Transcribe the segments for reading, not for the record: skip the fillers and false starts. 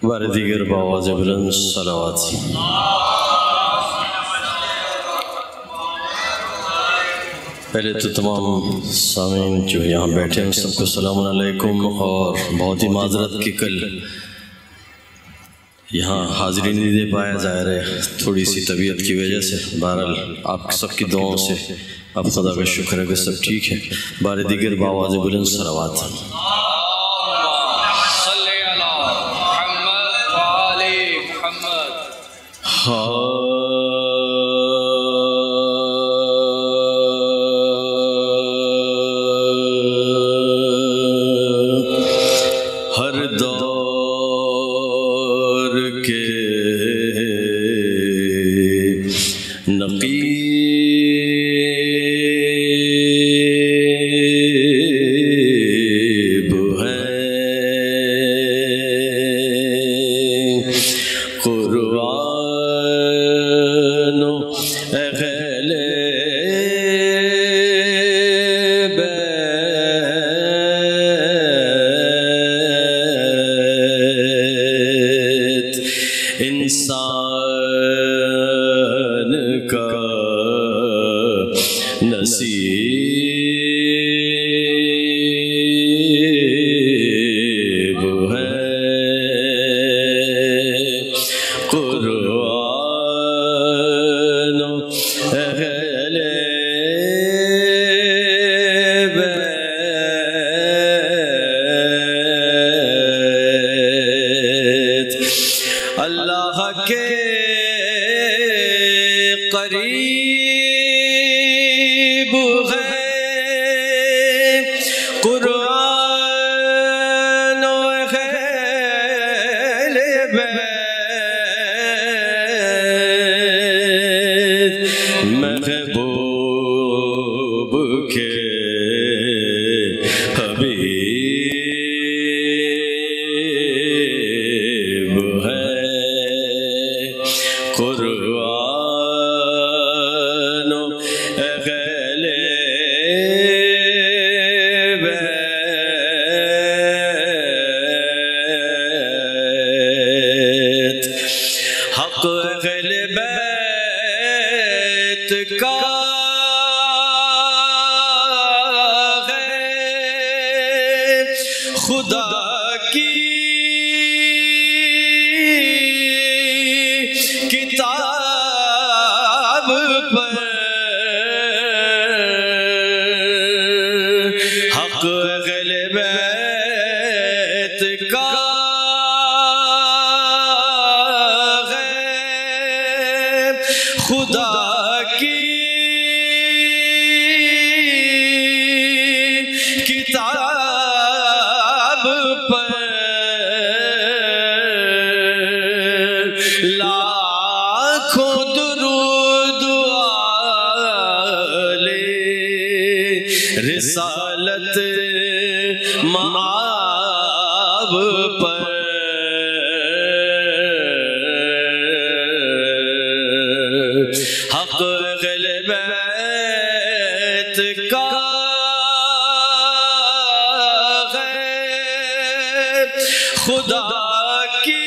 بار دیگر بآواز بلند صلوات. پہلے تو تمام سامعین جو یہاں بیٹھے ہیں سب کو السلام علیکم، اور بہت ہی معذرت کہ کل یہاں حاضری نہیں دے پایا، ظاہر ہے تھوڑی سی طبیعت کی وجہ سے. بہرحال آپ سب کی دعاؤں سے اب خدا کا شکر ہے کہ سب ٹھیک ہے. بار دیگر بآواز بلند صلوات. ہر دور کے نقیب ہیں قرآن و اہل بیت. انسان کا نصیب ہے قرآن و اہل بیت. اللہ کے قریب ہے قرآن و اہل بیت. محبوب کے حبیب ہے قرآن و اہل بیت. حق اہل بیت کا ہے خدا کی کتاب پر. حق اہل بیت کا ہے خدا کی کتاب پر. لاکھوں درود والے رسالت مآب پر. حق اہل بیت کا ہے خدا کی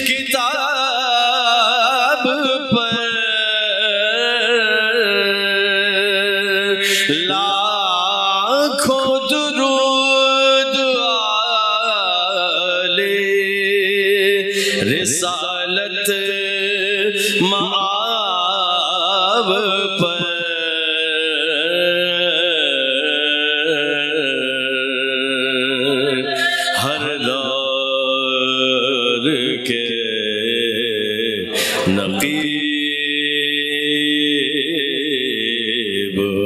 کتاب پر. لاکھوں درود والے رسالت مآب پر. ہر دور کے نقیب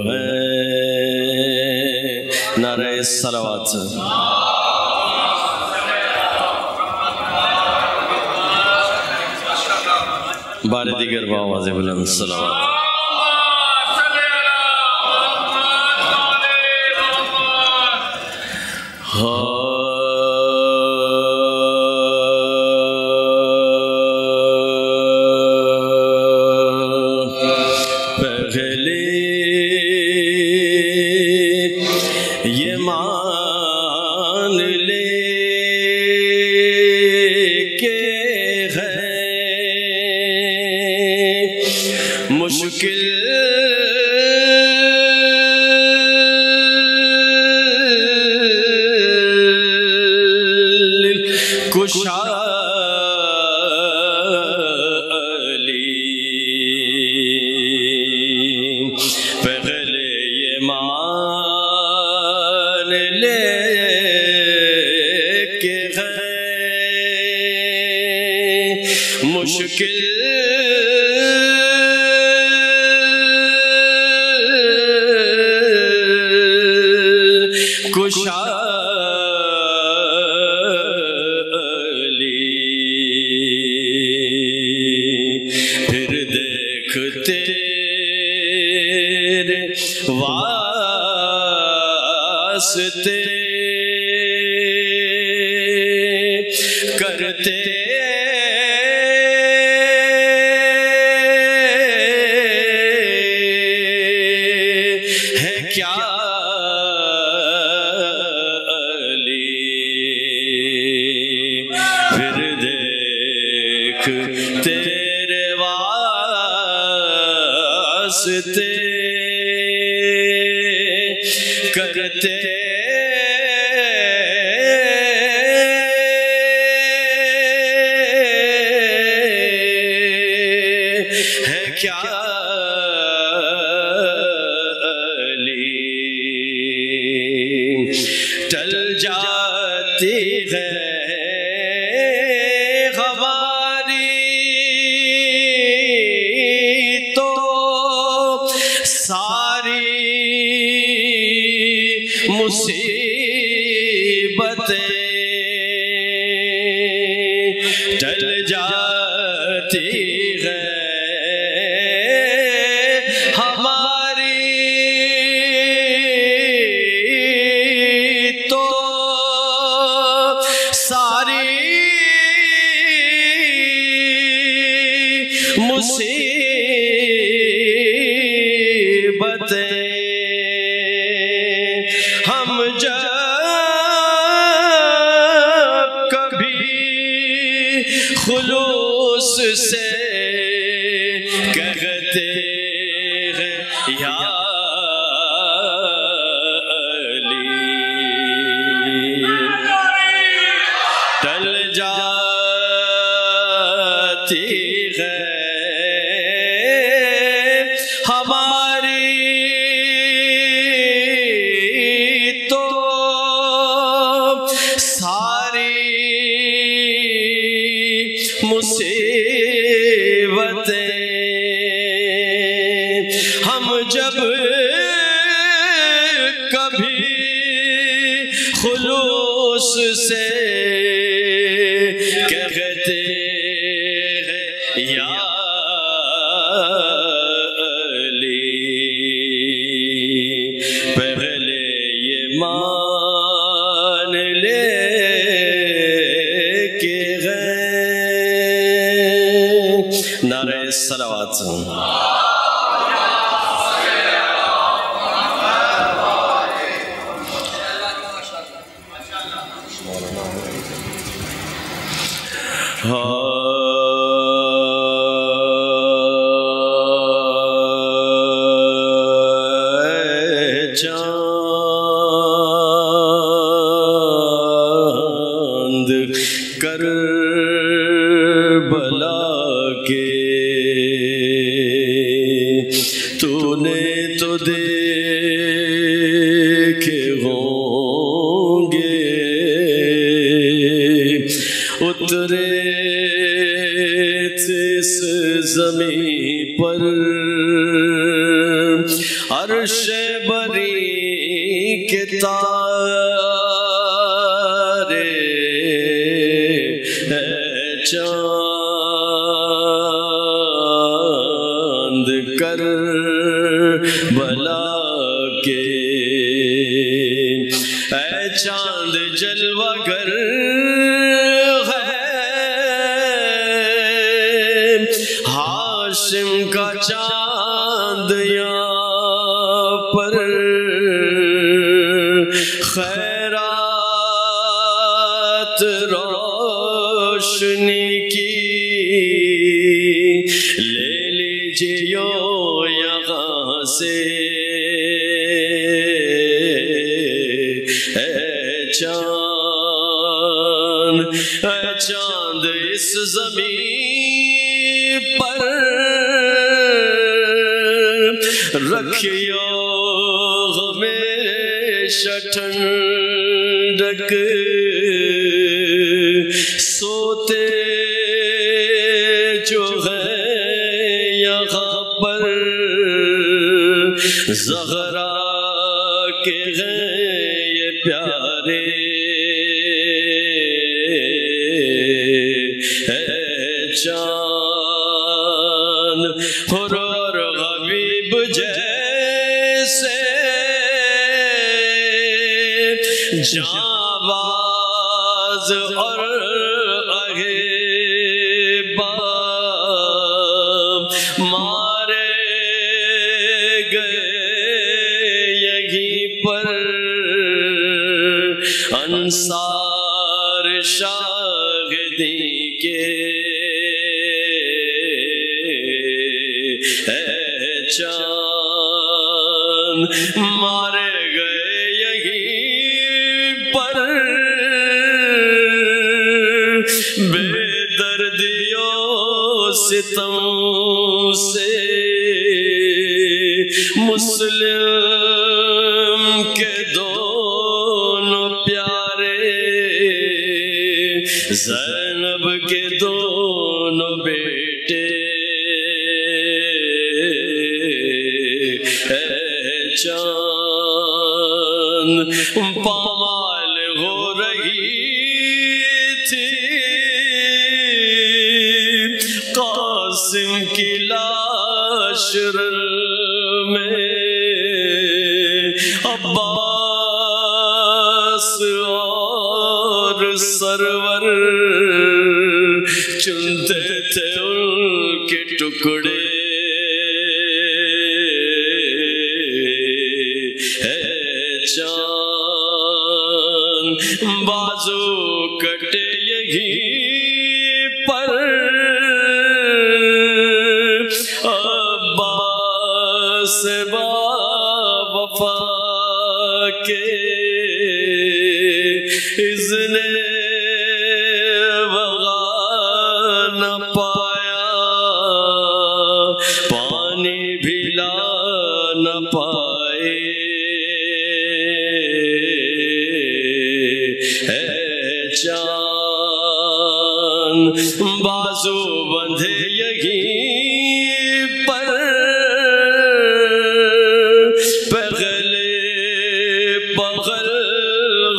ہیں. نعرہ صلوات. بار دیگر بآواز بلند صلوات. پہلے یہ مان لے کے ہے مشکل کشا پہلے یہ مان لے کہ ہے مشکل کشا پھر دیکھتے واسطے کرتے ہیں کیا علی پھر دیکھ تیرے واسطے کرتے ہیں کیا علی ٹل جاتی ہے ہماری تو ساری مصیبتیں ٹل جاتی ہے ہماری تو ساری مصیبتیں ہم جب کبھی خلوص سے کہتے ہیں یا علی ٹل جاتی ہے ہماری تو ساری مصیبتیں ہم جب کبھی خلوص سے کہتے ہیں یا علی پہلے یہ مان لے کہ ہے نعرہ صلوات چاند کربلا کے تو نے تو دیکھے ہوں گے اترے تھے اس زمین پر عرش بری کے تارے اے چاند کربلا کے اے چاند جلوہ گر ہاشم کا چاند یہاں پر خیرات رات روشنی کی لے لیجیے یہاں سے اے چاند اس زمین پر رکھیو ہمیشہ ٹھنڈک سوتے جو ہے یہاں پر زہرا کے ہیں یہ پیارے چاند اور حبیب جیسے جانباز اور اہیبا مارے گئے یہیں پر انصار شاہدی کے چاند مارے گئے یہیں پر بے دردیوں ستم سے مسلم کے دونوں پیارے زینب کے دونوں بیٹے چاند پامال ہو رہی تھی قاسم کی لاش میں عباس اور سرور چنتے تھے ان کے ٹکڑے چاند بازو کٹے یہیں پر عباس با وفا کے اذن وغا نہ پایا پانی بھی لا نہ پائے چاند بازو بندھے یہیں پر پہلے بغل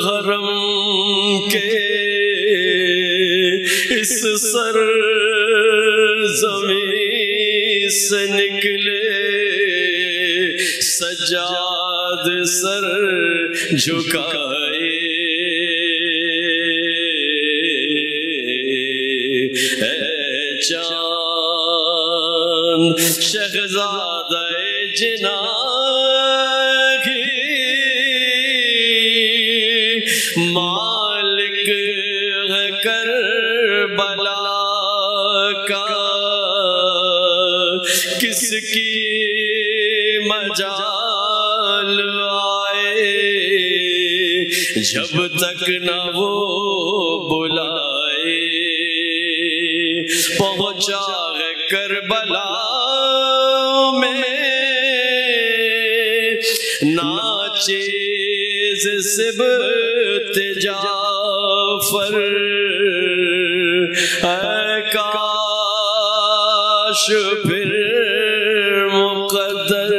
غرم کے اس سر زمین سے نکلے سجاد سر جھکائے چاند شہزادہ جناح مالک ہے کربلا کا کس کی مجال آئے جب تک نہ وہ بلائے پہنچا ہے کربلا میں ناچیز سبت جعفر اے کاش پھر مقدر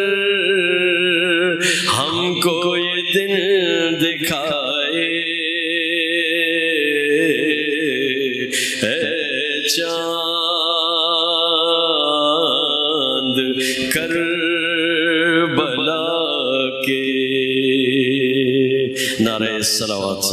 ہم کو یہ دن دکھائے چاند کربلا کے نعرہ صلوات